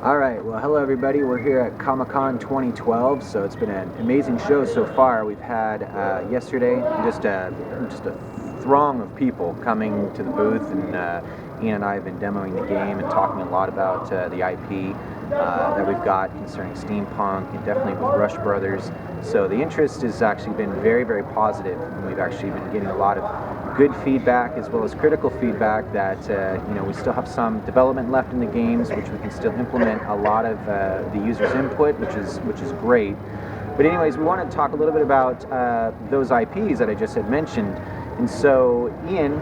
All right, well, hello everybody. We're here at Comic-Con 2012, so it's been an amazing show so far. We've had yesterday just a throng of people coming to the booth, and Ian and I have been demoing the game and talking a lot about the IP that we've got concerning steampunk and definitely with Rush Brothers. So the interest has actually been very, very positive, and we've actually been getting a lot of good feedback as well as critical feedback that we still have some development left in the games, which we can still implement a lot of the user's input, which is great. But anyways, we wanted to talk a little bit about those IPs that I just had mentioned. And so Ian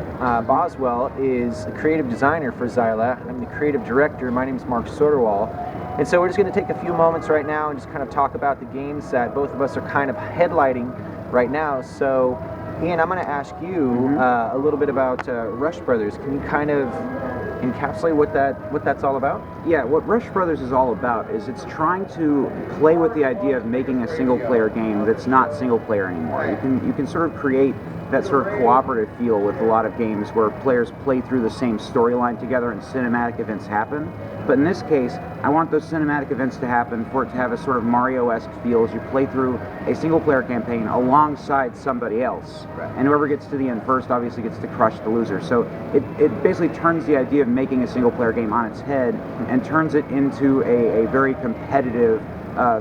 Boswell is the creative designer for Xyla. I'm the creative director. My name is Mark Soderwall. And so we're just going to take a few moments right now and just kind of talk about the games that both of us are kind of headlighting right now. So Ian, I'm going to ask you a little bit about Rush Brothers. Can you kind of encapsulate what that's all about? Yeah, what Rush Brothers is all about is it's trying to play with the idea of making a single-player game that's not single-player anymore. You can sort of create that sort of cooperative feel with a lot of games where players play through the same storyline together and cinematic events happen. But in this case, I want those cinematic events to happen for it to have a sort of Mario-esque feel as you play through a single-player campaign alongside somebody else. Right. And whoever gets to the end first obviously gets to crush the loser. So it basically turns the idea of making a single-player game on its head and turns it into a very competitive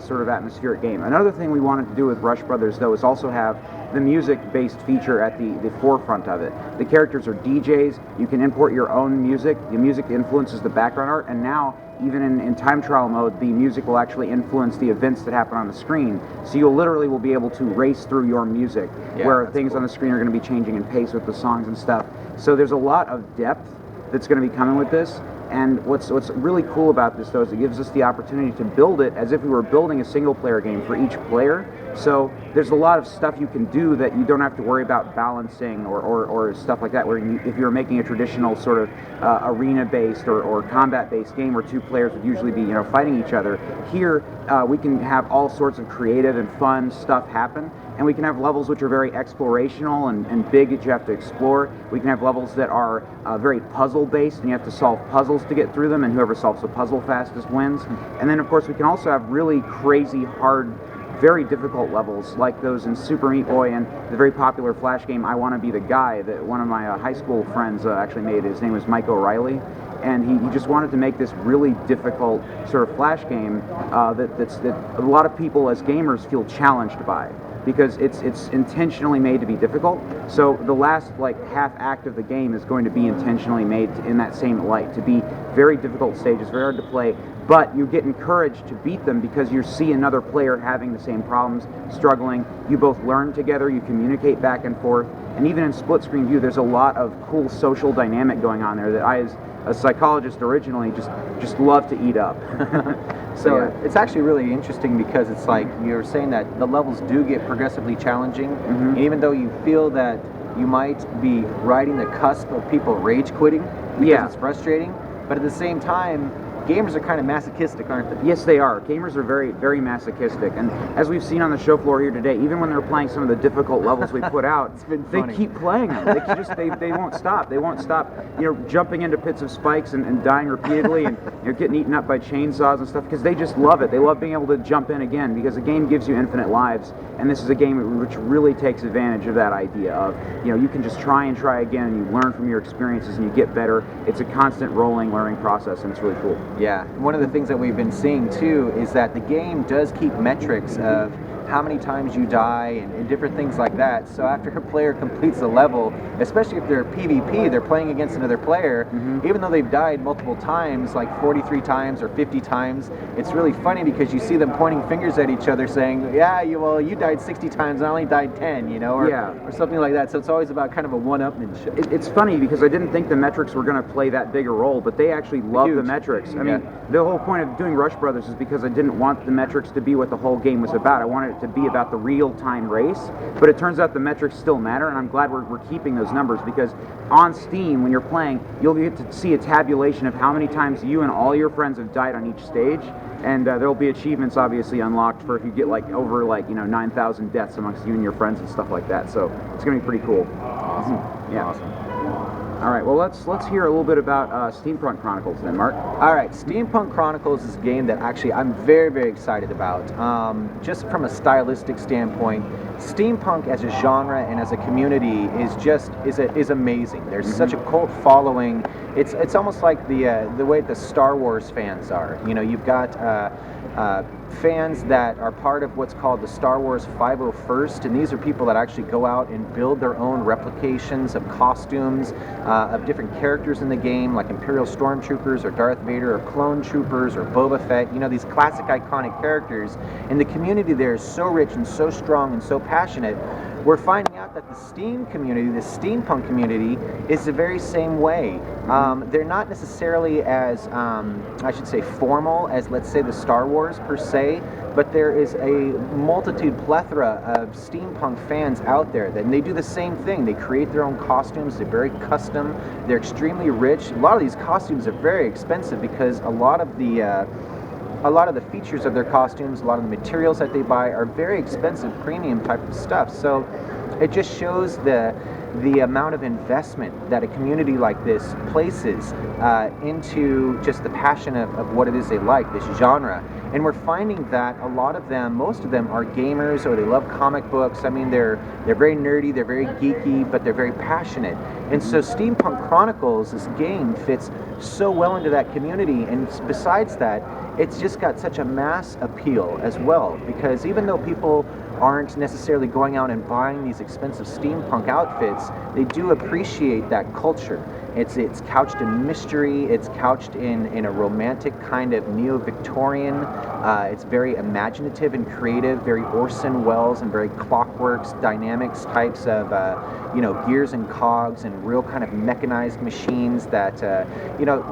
sort of atmospheric game. Another thing we wanted to do with Rush Brothers, though, is also have the music-based feature at the forefront of it. The characters are DJs. You can import your own music. The music influences the background art, and now, even in time trial mode, the music will actually influence the events that happen on the screen. So you literally will be able to race through your music, where things on the screen are going to be changing in pace with the songs and stuff. So there's a lot of depth that's going to be coming with this. And what's really cool about this, though, is it gives us the opportunity to build it as if we were building a single-player game for each player. So there's a lot of stuff you can do that you don't have to worry about balancing or stuff like that, where if you're making a traditional sort of arena-based or combat-based game where two players would usually be fighting each other, here we can have all sorts of creative and fun stuff happen. And we can have levels which are very explorational and big that you have to explore. We can have levels that are very puzzle-based, and you have to solve puzzles to get through them, and whoever solves the puzzle fastest wins. And then, of course, we can also have really crazy, hard, very difficult levels, like those in Super Meat Boy and the very popular Flash game I Want to Be the Guy that one of my high school friends actually made. His name was Mike O'Reilly. And he just wanted to make this really difficult sort of Flash game that a lot of people as gamers feel challenged by, because it's intentionally made to be difficult. So the last half act of the game is going to be intentionally made in that same light, to be very difficult stages, very hard to play, but you get encouraged to beat them because you see another player having the same problems, struggling. You both learn together, you communicate back and forth, and even in split screen view there's a lot of cool social dynamic going on there that I, as a psychologist originally, just love to eat up. So it's actually really interesting because it's like you're saying that the levels do get progressively challenging, and even though you feel that you might be riding the cusp of people rage quitting because it's frustrating, but at the same time, gamers are kind of masochistic, aren't they? Yes, they are. Gamers are very, very masochistic, and as we've seen on the show floor here today, even when they're playing some of the difficult levels we put out, they keep playing them. They won't stop. They won't stop. Jumping into pits of spikes and dying repeatedly, and getting eaten up by chainsaws and stuff, because they just love it. They love being able to jump in again, because the game gives you infinite lives, and this is a game which really takes advantage of that idea of you can just try and try again, and you learn from your experiences and you get better. It's a constant rolling learning process, and it's really cool. Yeah, one of the things that we've been seeing too is that the game does keep metrics of how many times you die and different things like that. So after a player completes a level, especially if they're PvP, they're playing against another player, even though they've died multiple times, like 43 times or 50 times, it's really funny because you see them pointing fingers at each other saying, you died 60 times, I only died 10, or something like that. So it's always about kind of a one-upmanship. It's funny because I didn't think the metrics were going to play that big a role, but they actually love the metrics. I mean, the whole point of doing Rush Brothers is because I didn't want the metrics to be what the whole game was about. I wanted it to be about the real-time race, but it turns out the metrics still matter, and I'm glad we're keeping those numbers, because on Steam, when you're playing, you'll get to see a tabulation of how many times you and all your friends have died on each stage, and there'll be achievements obviously unlocked for if you get over 9,000 deaths amongst you and your friends and stuff like that, so it's going to be pretty cool. Awesome. Yeah. Awesome. All right, well, let's hear a little bit about Steampunk Chronicles then, Mark. All right, Steampunk Chronicles is a game that actually I'm very, very excited about. Just from a stylistic standpoint, steampunk as a genre and as a community is amazing. There's such a cult following. It's almost like the way the Star Wars fans are. You know, you've got fans that are part of what's called the Star Wars 501st, and these are people that actually go out and build their own replications of costumes of different characters in the game, like Imperial Stormtroopers or Darth Vader or Clone Troopers or Boba Fett. You know, these classic iconic characters, and the community there is so rich and so strong and so passionate. We're finding out that the Steam community, the steampunk community, is the very same way. They're not necessarily as, I should say, formal as, let's say, the Star Wars per se, but there is a multitude, plethora of steampunk fans out there and they do the same thing. They create their own costumes. They're very custom. They're extremely rich. A lot of these costumes are very expensive because a lot of the features of their costumes, a lot of the materials that they buy are very expensive, premium type of stuff. So it just shows the amount of investment that a community like this places into just the passion of what it is they like, this genre. And we're finding that a lot of them, most of them, are gamers or they love comic books. I mean, they're very nerdy, they're very geeky, but they're very passionate. And so Steampunk Chronicles, this game, fits so well into that community. And besides that, it's just got such a mass appeal as well, because even though people aren't necessarily going out and buying these expensive steampunk outfits, they do appreciate that culture. It's couched in mystery, it's couched in a romantic kind of neo-Victorian, it's very imaginative and creative, very Orson Welles and very Clockworks, Dynamics types of, gears and cogs and real kind of mechanized machines that,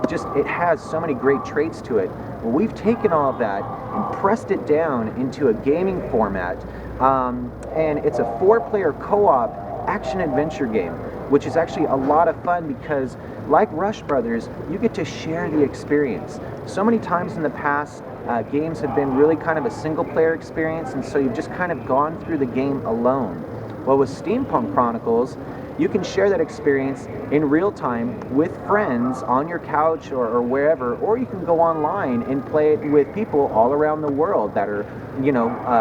just it has so many great traits to it. Well, we've taken all of that and pressed it down into a gaming format, and it's a 4-player co-op action-adventure game, which is actually a lot of fun because, like Rush Brothers, you get to share the experience. So many times in the past, games have been really kind of a single-player experience, and so you've just kind of gone through the game alone. Well, with Steampunk Chronicles, you can share that experience in real time with friends on your couch or wherever, or you can go online and play it with people all around the world that are,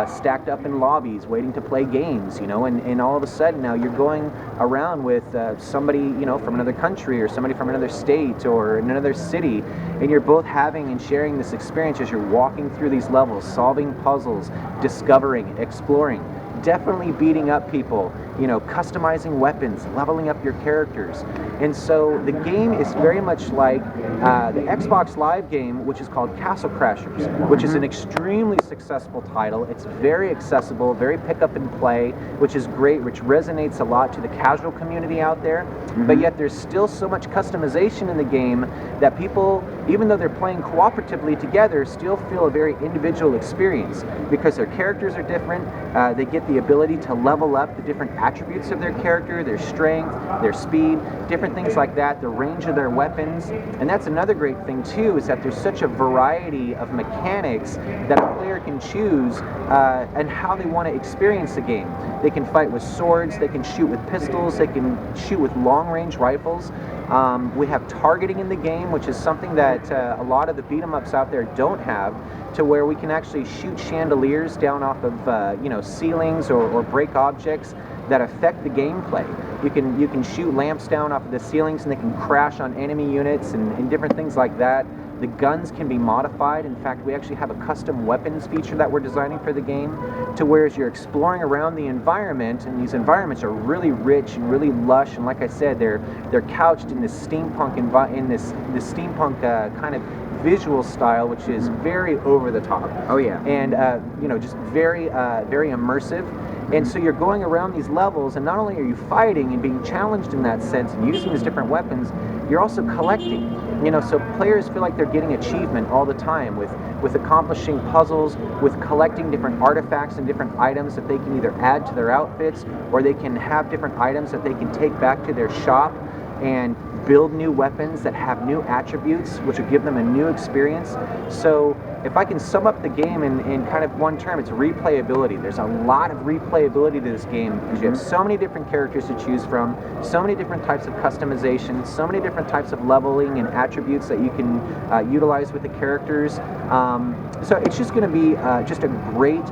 stacked up in lobbies waiting to play games, and all of a sudden now you're going around with somebody, from another country or somebody from another state or in another city, and you're both having and sharing this experience as you're walking through these levels, solving puzzles, discovering, exploring. Definitely beating up people, customizing weapons, leveling up your characters. And so the game is very much like the Xbox Live game, which is called Castle Crashers, which is an extremely successful title. It's very accessible, very pick up and play, which is great, which resonates a lot to the casual community out there. But yet there's still so much customization in the game that people, even though they're playing cooperatively together, still feel a very individual experience because their characters are different. They get the ability to level up the different attributes of their character, their strength, their speed, different things like that, the range of their weapons. And that's another great thing too, is that there's such a variety of mechanics that a player can choose and how they want to experience the game. They can fight with swords, they can shoot with pistols, they can shoot with long-range rifles. We have targeting in the game, which is something that a lot of the beat-em-ups out there don't have, to where we can actually shoot chandeliers down off of ceilings or break objects that affect the gameplay. You can shoot lamps down off of the ceilings and they can crash on enemy units and different things like that. The guns can be modified. In fact, we actually have a custom weapons feature that we're designing for the game, to where as you're exploring around the environment, and these environments are really rich and really lush, and like I said, they're couched in this steampunk this steampunk kind of visual style, which is very over the top. Oh yeah. And just very very immersive. And so you're going around these levels, and not only are you fighting and being challenged in that sense and using these different weapons, you're also collecting. So players feel like they're getting achievement all the time with accomplishing puzzles, with collecting different artifacts and different items that they can either add to their outfits, or they can have different items that they can take back to their shop and build new weapons that have new attributes, which will give them a new experience. So if I can sum up the game in kind of one term, it's replayability. There's a lot of replayability to this game because you have so many different characters to choose from, so many different types of customization, so many different types of leveling and attributes that you can utilize with the characters. So it's just going to be just a great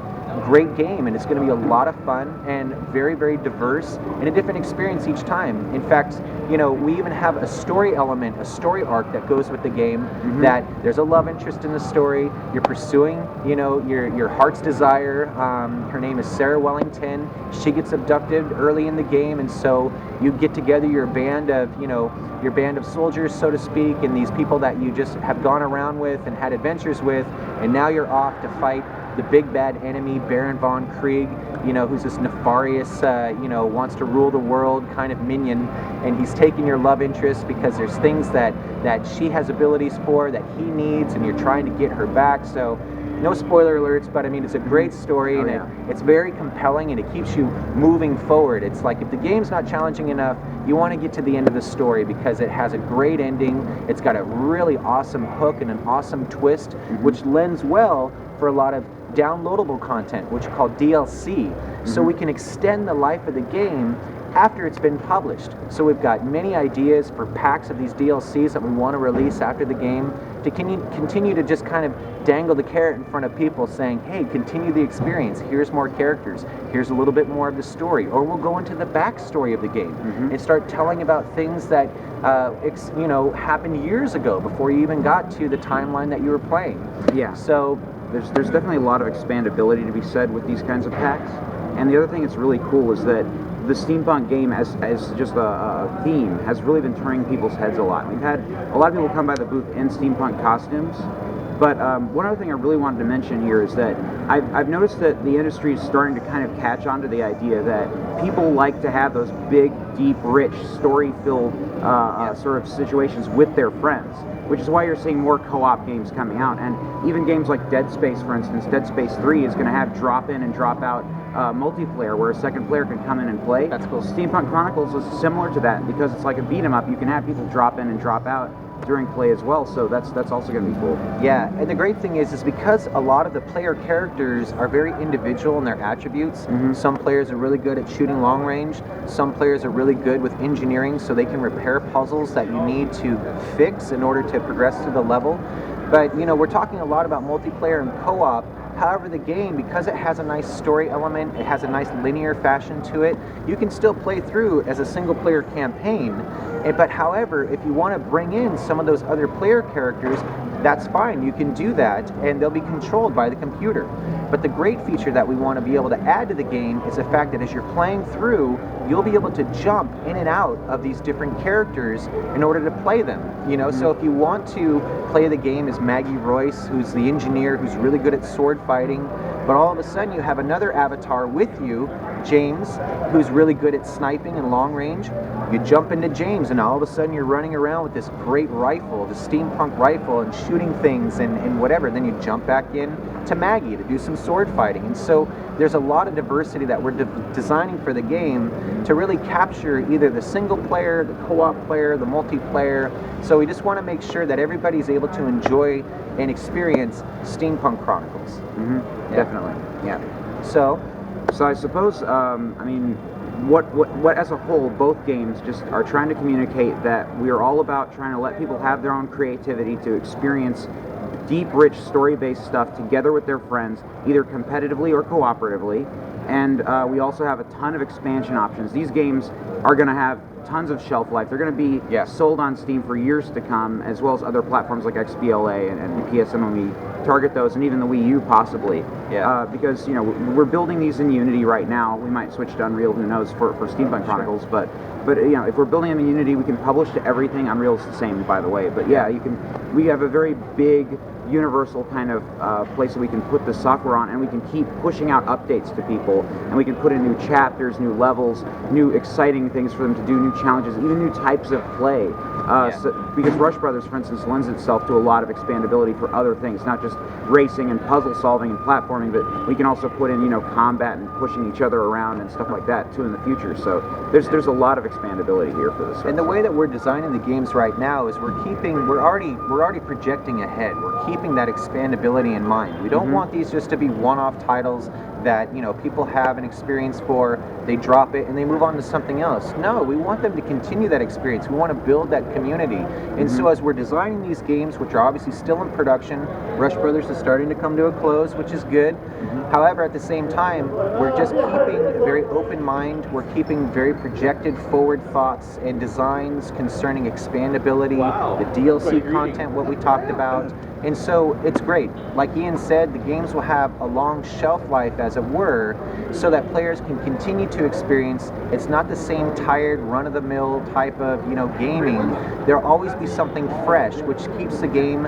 game, and it's going to be a lot of fun and very, very diverse and a different experience each time. In fact, you know, we even have a story element, a story arc that goes with the game. That there's a love interest in the story. You're pursuing, you know, your heart's desire. Her name is Sarah Wellington. She gets abducted early in the game, and so you get together your band of, you know, your band of soldiers, so to speak, and these people that you just have gone around with and had adventures with, and now you're off to fight the big bad enemy, Baron von Krieg, you know, who's this nefarious, you know, wants to rule the world kind of minion, and he's taking your love interest because there's things that she has abilities for that he needs, and you're trying to get her back. So no spoiler alerts, but I mean, it's a great story, and it's very compelling, and it keeps you moving forward. It's like if the game's not challenging enough, you want to get to the end of the story because it has a great ending. It's got a really awesome hook and an awesome twist, which lends well for a lot of downloadable content, which is called DLC. So we can extend the life of the game after it's been published. So we've got many ideas for packs of these DLCs that we want to release after the game to continue to just kind of dangle the carrot in front of people saying, hey, continue the experience. Here's more characters. Here's a little bit more of the story. Or we'll go into the backstory of the game and start telling about things that you know, happened years ago before you even got to the timeline that you were playing. Yeah. So there's definitely a lot of expandability to be said with these kinds of packs. And the other thing that's really cool is that the steampunk game as just a theme has really been turning people's heads a lot. We've had a lot of people come by the booth in steampunk costumes, but one other thing I really wanted to mention here is that I've noticed that the industry is starting to kind of catch on to the idea that people like to have those big, deep, rich, story-filled sort of situations with their friends, which is why you're seeing more co-op games coming out. And even games like Dead Space, for instance, Dead Space 3 is going to have drop-in and drop-out multiplayer where a second player can come in and play. That's cool. Steampunk Chronicles is similar to that because it's like a beat 'em up. You can have people drop in and drop out during play as well, so that's also going to be cool. Yeah, and the great thing is because a lot of the player characters are very individual in their attributes. Some players are really good at shooting long range. Some players are really good with engineering, so they can repair puzzles that you need to fix in order to progress through the level. But, you know, we're talking a lot about multiplayer and co-op. However, the game, because it has a nice story element, it has a nice linear fashion to it, you can still play through as a single-player campaign. But however, if you want to bring in some of those other player characters, that's fine. You can do that, and they'll be controlled by the computer. But the great feature that we want to be able to add to the game is the fact that as you're playing through, you'll be able to jump in and out of these different characters in order to play them. You know, so if you want to play the game as Maggie Royce, who's the engineer, who's really good at sword fighting, but all of a sudden you have another avatar with you, James, who's really good at sniping and long range. You jump into James, and all of a sudden you're running around with this great rifle, the steampunk rifle, and shooting things and whatever. Then you jump back in to Maggie to do some sword fighting. And so there's a lot of diversity that we're designing for the game to really capture either the single player, the co-op player, the multiplayer. So we just want to make sure that everybody's able to enjoy and experience Steampunk Chronicles. Definitely, yeah. So I suppose, I mean, what as a whole, both games just are trying to communicate that we are all about trying to let people have their own creativity to experience deep, rich, story-based stuff together with their friends, either competitively or cooperatively. And we also have a ton of expansion options. These games are going to have tons of shelf life. They're going to be sold on Steam for years to come, as well as other platforms like XBLA and PSN when we target those, and even the Wii U possibly. Because, you know, we're building these in Unity right now. We might switch to Unreal, who knows, for Steampunk Chronicles, but you know, if we're building them in Unity, we can publish to everything. Unreal's the same, by the way. But yeah, we have a very big universal kind of place that we can put the software on, and we can keep pushing out updates to people, and we can put in new chapters, new levels, new exciting things for them to do, new challenges, even new types of play. Because Rush Brothers, for instance, lends itself to a lot of expandability for other things, not just racing and puzzle solving and platforming platforming, but we can also put in, you know, combat and pushing each other around and stuff like that too in the future. So there's a lot of expandability here for this. And the way that we're designing the games right now is we're already projecting ahead. We're keeping that expandability in mind. We don't want these just to be one-off titles that, you know, people have an experience for, they drop it and they move on to something else. No, we want them to continue that experience. We want to build that community. And so as we're designing these games, which are obviously still in production, Rush Brothers is starting to come to a close, which is good. However, at the same time, we're just keeping a very open mind. We're keeping very projected forward thoughts and designs concerning expandability, the DLC content, what we talked about. And so it's great. Like Ian said, the games will have a long shelf life, as it were, so that players can continue to experience. It's not the same tired, run-of-the-mill type of, you know, gaming. There'll always be something fresh, which keeps the game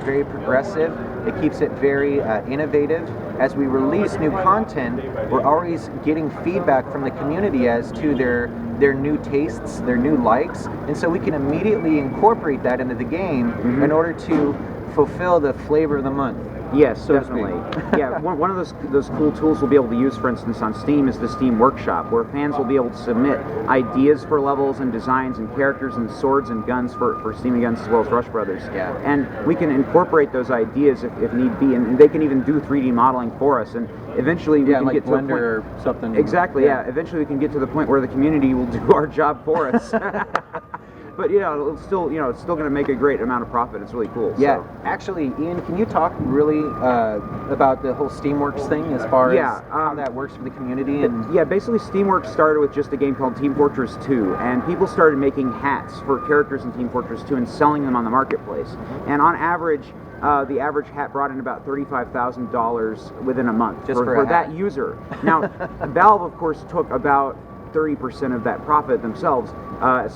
very progressive. It keeps it very innovative. As we release new content, we're always getting feedback from the community as to their new tastes, their new likes, and so we can immediately incorporate that into the game in order to fulfill the flavor of the month. Yes, so to definitely. Yeah, one of those cool tools we'll be able to use, for instance, on Steam is the Steam Workshop, where fans will be able to submit ideas for levels and designs and characters and swords and guns for Steam and Guns as well as Rush Brothers. Yeah. And we can incorporate those ideas if need be, and they can even do 3D modeling for us. And eventually we can like get to a Blender point, or something. Exactly. Yeah. Eventually we can get to the point where the community will do our job for us. But you know, it's still going to make a great amount of profit. It's really cool. Yeah, So. actually, Ian, can you talk really about the whole Steamworks thing as far as how that works for the community? And yeah, basically Steamworks started with just a game called Team Fortress 2, and people started making hats for characters in Team Fortress 2 and selling them on the marketplace. And on average, the average hat brought in about $35,000 within a month Just for for a that hat. user. Now, Valve, of course, took about 30% of that profit themselves,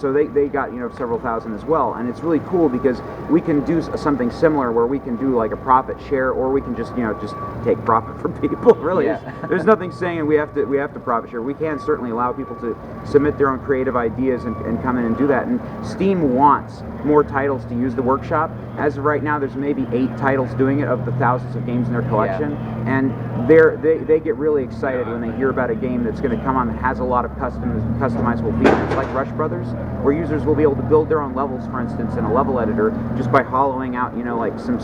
so they got, you know, several thousand as well. And it's really cool because we can do something similar where we can do like a profit share, or we can just, you know, just take profit from people. Really, there's nothing saying we have to profit share. We can certainly allow people to submit their own creative ideas and come in and do that. And Steam wants more titles to use the workshop. As of right now, there's maybe 8 titles doing it of the thousands of games in their collection, and they get really excited when they hear about a game that's going to come on that has a lot of customizable features like Rush Brothers, where users will be able to build their own levels, for instance, in a level editor just by hollowing out, you know, like some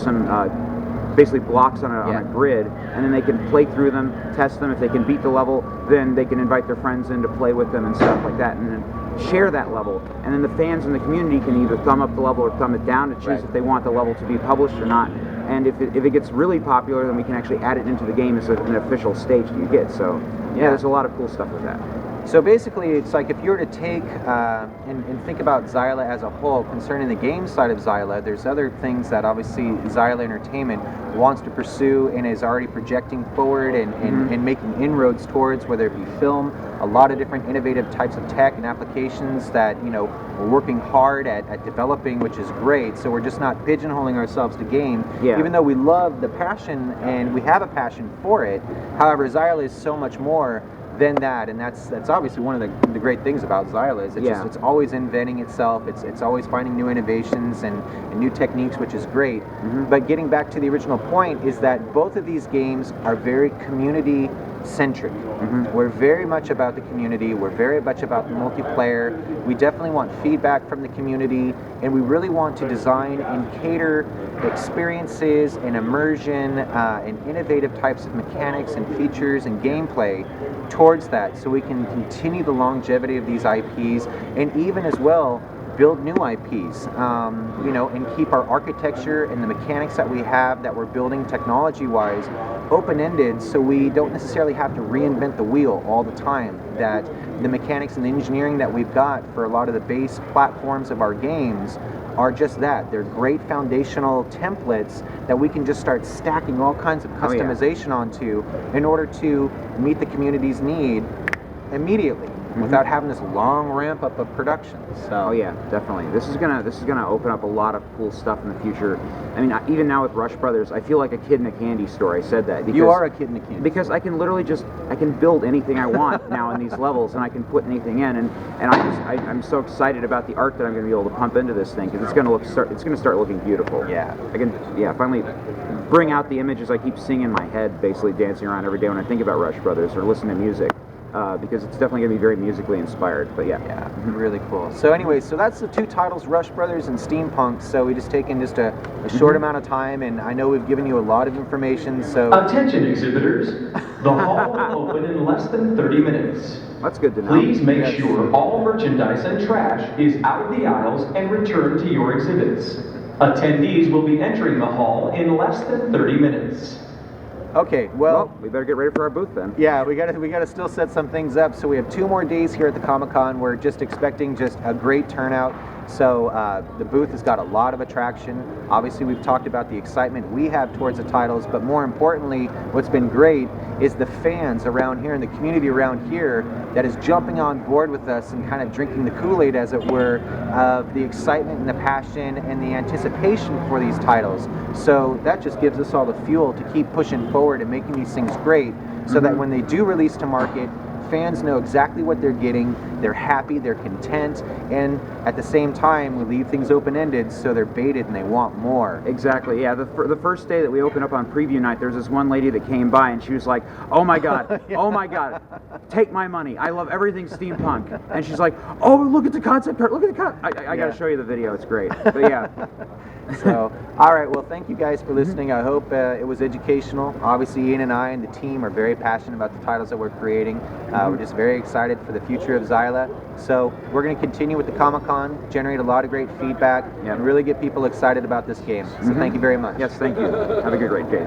basically blocks on a grid, and then they can play through them, test them. If they can beat the level, then they can invite their friends in to play with them and stuff like that, and then share that level. And then the fans in the community can either thumb up the level or thumb it down to choose if they want the level to be published or not. And if it gets really popular, then we can actually add it into the game as an official stage that you get. So yeah, there's a lot of cool stuff with that. So basically, it's like if you were to take and think about Xyla as a whole, concerning the game side of Xyla, there's other things that obviously Xyla Entertainment wants to pursue and is already projecting forward and making inroads towards, whether it be film, a lot of different innovative types of tech and applications that, you know, we're working hard at developing, which is great. So we're just not pigeonholing ourselves to game, even though we love the passion and we have a passion for it. However, Xyla is so much more than that, and that's obviously one of the great things about Xyla is it's always inventing itself. It's always finding new innovations and new techniques, which is great. But getting back to the original point is that both of these games are very community centric. We're very much about the community. We're very much about the multiplayer. We definitely want feedback from the community, and we really want to design and cater experiences and immersion and innovative types of mechanics and features and gameplay towards that, so we can continue the longevity of these IPs and even as well build new IPs, you know, and keep our architecture and the mechanics that we have that we're building technology-wise open-ended, so we don't necessarily have to reinvent the wheel all the time. That the mechanics and the engineering that we've got for a lot of the base platforms of our games are just that. They're great foundational templates that we can just start stacking all kinds of customization onto in order to meet the community's need immediately. without having this long ramp up of production. So Oh yeah, definitely. This is gonna open up a lot of cool stuff in the future. I mean, even now with Rush Brothers, I feel like a kid in a candy store. I said that because you are a kid in a candy because I can literally I can build anything I want now in these levels, and I can put anything in, and I'm so excited about the art that I'm going to be able to pump into this thing because it's going to start looking beautiful. Yeah. I can finally bring out the images I keep seeing in my head, basically dancing around every day when I think about Rush Brothers or listen to music. Because it's definitely going to be very musically inspired. But yeah. Yeah, really cool. So anyway, so that's the two titles, Rush Brothers and Steampunk. So we just taken just a short amount of time, and I know we've given you a lot of information. So Attention exhibitors, the hall will open in less than 30 minutes. That's good to know. Please make sure all merchandise and trash is out of the aisles and returned to your exhibits. Attendees will be entering the hall in less than 30 minutes. okay, Well, we better get ready for our booth then. yeah, we gotta still set some things up. So we have 2 more days here at the Comic-Con. We're just expecting just a great turnout. So the booth has got a lot of attraction. Obviously, we've talked about the excitement we have towards the titles, but more importantly, what's been great is the fans around here and the community around here that is jumping on board with us and kind of drinking the Kool-Aid, as it were, of the excitement and the passion and the anticipation for these titles. So that just gives us all the fuel to keep pushing forward and making these things great, so that when they do release to market, fans know exactly what they're getting, they're happy, they're content, and at the same time we leave things open-ended so they're baited and they want more. Exactly. Yeah. The first day that we opened up on preview night, there was this one lady that came by and she was like, "Oh my god, oh my god, take my money. I love everything steampunk." And she's like, "Oh, look at the concept art. Look at the I got to show you the video. It's great." But yeah. So, all right, well, thank you guys for listening. I hope it was educational. Obviously, Ian and I and the team are very passionate about the titles that we're creating. We're just very excited for the future of Xyla. So we're going to continue with the Comic-Con, generate a lot of great feedback, and really get people excited about this game. So thank you very much. Yes. Thank you. Have a great day.